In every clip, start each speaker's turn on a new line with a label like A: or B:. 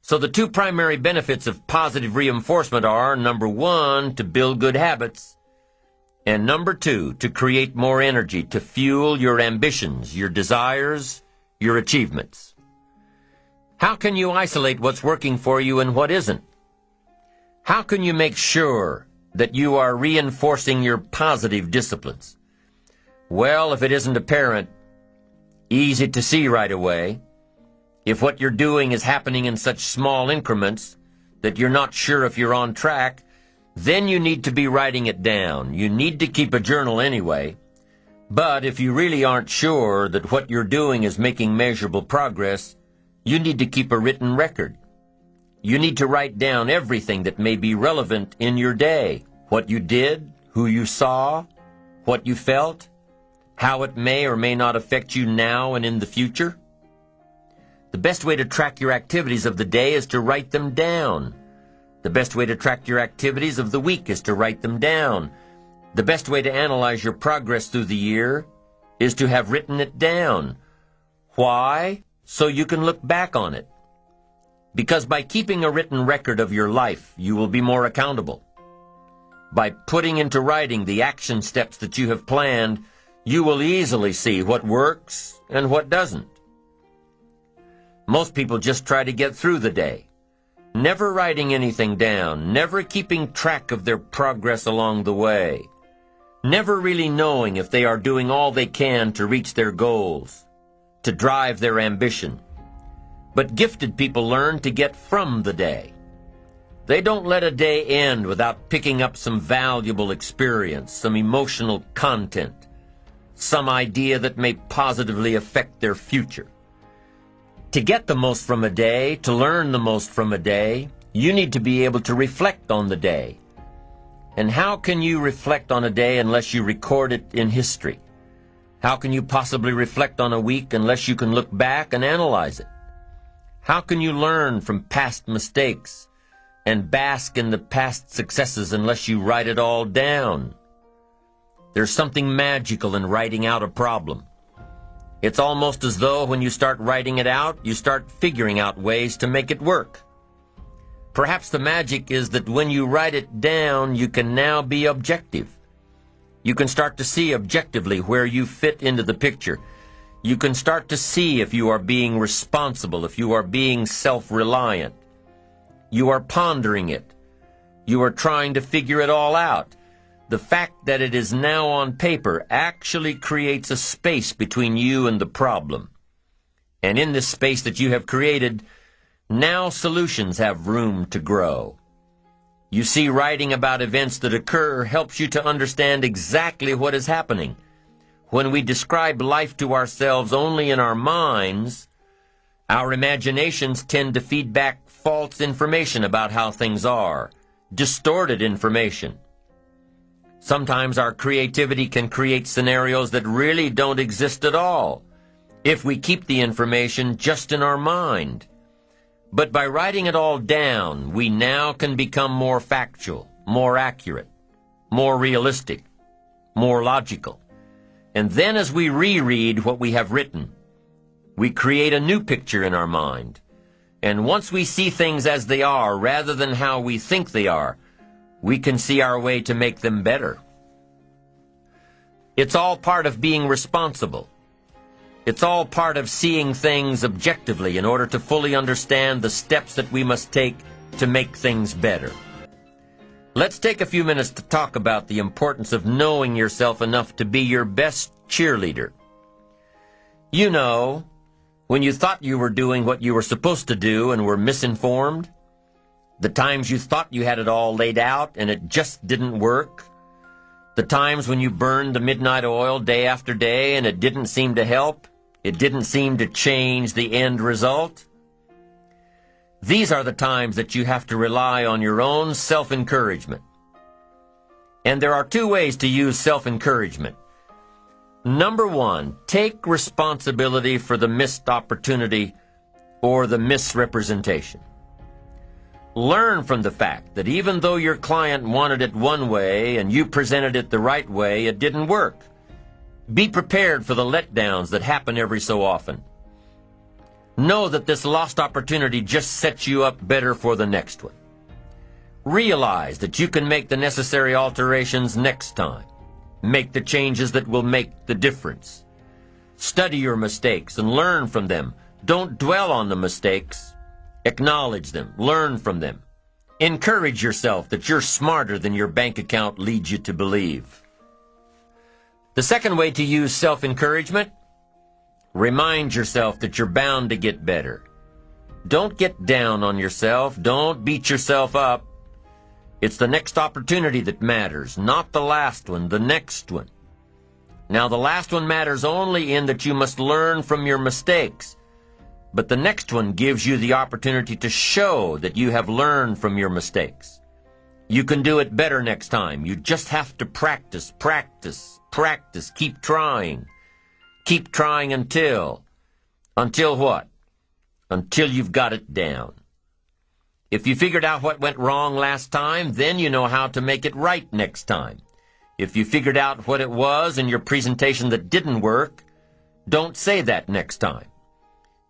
A: So the two primary benefits of positive reinforcement are, number one, to build good habits, and number two, to create more energy to fuel your ambitions, your desires, your achievements. How can you isolate what's working for you and what isn't? How can you make sure that you are reinforcing your positive disciplines? Well, if it isn't apparent, easy to see right away, if what you're doing is happening in such small increments that you're not sure if you're on track, then you need to be writing it down. You need to keep a journal anyway. But if you really aren't sure that what you're doing is making measurable progress, you need to keep a written record. You need to write down everything that may be relevant in your day. What you did, who you saw, what you felt, how it may or may not affect you now and in the future. The best way to track your activities of the day is to write them down. The best way to track your activities of the week is to write them down. The best way to analyze your progress through the year is to have written it down. Why? So you can look back on it. Because by keeping a written record of your life, you will be more accountable. By putting into writing the action steps that you have planned, you will easily see what works and what doesn't. Most people just try to get through the day, never writing anything down, never keeping track of their progress along the way, never really knowing if they are doing all they can to reach their goals, to drive their ambition. But gifted people learn to get from the day. They don't let a day end without picking up some valuable experience, some emotional content, some idea that may positively affect their future. To get the most from a day, to learn the most from a day, you need to be able to reflect on the day. And how can you reflect on a day unless you record it in history? How can you possibly reflect on a week unless you can look back and analyze it? How can you learn from past mistakes and bask in the past successes unless you write it all down? There's something magical in writing out a problem. It's almost as though when you start writing it out, you start figuring out ways to make it work. Perhaps the magic is that when you write it down, you can now be objective. You can start to see objectively where you fit into the picture. You can start to see if you are being responsible, if you are being self-reliant. You are pondering it. You are trying to figure it all out. The fact that it is now on paper actually creates a space between you and the problem. And in this space that you have created, now solutions have room to grow. You see, writing about events that occur helps you to understand exactly what is happening. When we describe life to ourselves only in our minds, our imaginations tend to feed back false information about how things are, distorted information. Sometimes our creativity can create scenarios that really don't exist at all, if we keep the information just in our mind. But by writing it all down, we now can become more factual, more accurate, more realistic, more logical. And then as we reread what we have written, we create a new picture in our mind. And once we see things as they are rather than how we think they are, we can see our way to make them better. It's all part of being responsible. It's all part of seeing things objectively in order to fully understand the steps that we must take to make things better. Let's take a few minutes to talk about the importance of knowing yourself enough to be your best cheerleader. You know, when you thought you were doing what you were supposed to do and were misinformed, the times you thought you had it all laid out and it just didn't work, the times when you burned the midnight oil day after day and it didn't seem to help, it didn't seem to change the end result. These are the times that you have to rely on your own self-encouragement. And there are two ways to use self-encouragement. Number one, take responsibility for the missed opportunity or the misrepresentation. Learn from the fact that even though your client wanted it one way and you presented it the right way, it didn't work. Be prepared for the letdowns that happen every so often. Know that this lost opportunity just sets you up better for the next one. Realize that you can make the necessary alterations next time. Make the changes that will make the difference. Study your mistakes and learn from them. Don't dwell on the mistakes. Acknowledge them. Learn from them. Encourage yourself that you're smarter than your bank account leads you to believe. The second way to use self-encouragement: remind yourself that you're bound to get better. Don't get down on yourself. Don't beat yourself up. It's the next opportunity that matters, not the last one, the next one. Now, the last one matters only in that you must learn from your mistakes. But the next one gives you the opportunity to show that you have learned from your mistakes. You can do it better next time. You just have to practice, practice, practice. Keep trying. Keep trying until what? Until you've got it down. If you figured out what went wrong last time, then you know how to make it right next time. If you figured out what it was in your presentation that didn't work, don't say that next time.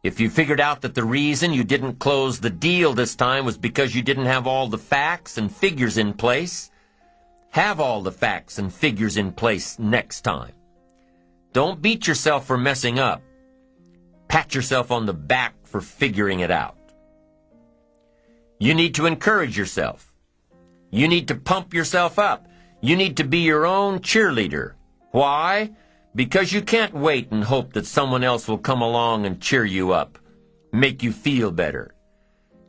A: If you figured out that the reason you didn't close the deal this time was because you didn't have all the facts and figures in place, have all the facts and figures in place next time. Don't beat yourself for messing up. Pat yourself on the back for figuring it out. You need to encourage yourself. You need to pump yourself up. You need to be your own cheerleader. Why? Because you can't wait and hope that someone else will come along and cheer you up, make you feel better,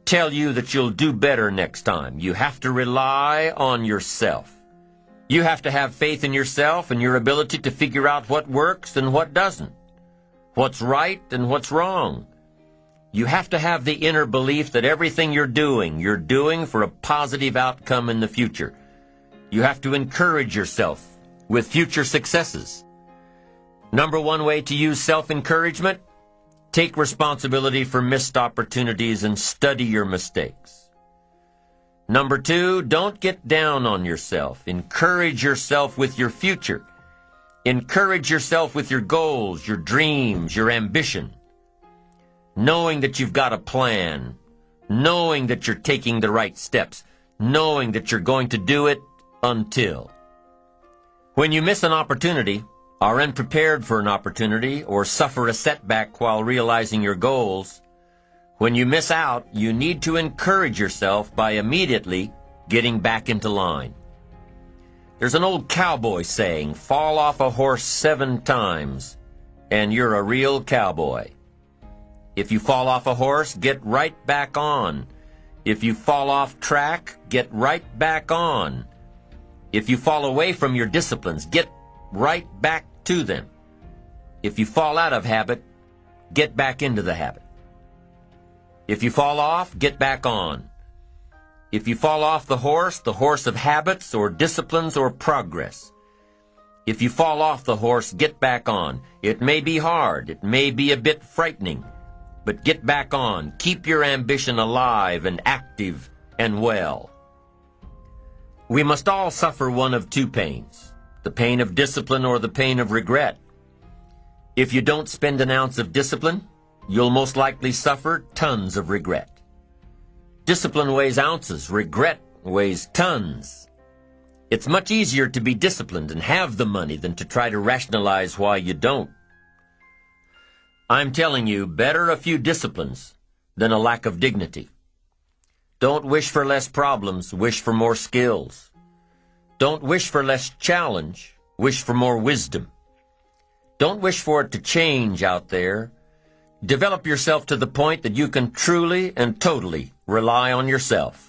A: tell you that you'll do better next time. You have to rely on yourself. You have to have faith in yourself and your ability to figure out what works and what doesn't, what's right and what's wrong. You have to have the inner belief that everything you're doing for a positive outcome in the future. You have to encourage yourself with future successes. Number one way to use self-encouragement: take responsibility for missed opportunities and study your mistakes. Number two, don't get down on yourself. Encourage yourself with your future. Encourage yourself with your goals, your dreams, your ambition. Knowing that you've got a plan, knowing that you're taking the right steps, knowing that you're going to do it until. When you miss an opportunity, are unprepared for an opportunity, or suffer a setback while realizing your goals, when you miss out, you need to encourage yourself by immediately getting back into line. There's an old cowboy saying, fall off a horse 7 times, and you're a real cowboy. If you fall off a horse, get right back on. If you fall off track, get right back on. If you fall away from your disciplines, get right back to them. If you fall out of habit, get back into the habit. If you fall off, get back on. If you fall off the horse of habits or disciplines or progress. If you fall off the horse, get back on. It may be hard, it may be a bit frightening, but get back on. Keep your ambition alive and active and well. We must all suffer one of two pains: the pain of discipline or the pain of regret. If you don't spend an ounce of discipline, you'll most likely suffer tons of regret. Discipline weighs ounces, regret weighs tons. It's much easier to be disciplined and have the money than to try to rationalize why you don't. I'm telling you, better a few disciplines than a lack of dignity. Don't wish for less problems, wish for more skills. Don't wish for less challenge, wish for more wisdom. Don't wish for it to change out there. Develop yourself to the point that you can truly and totally rely on yourself.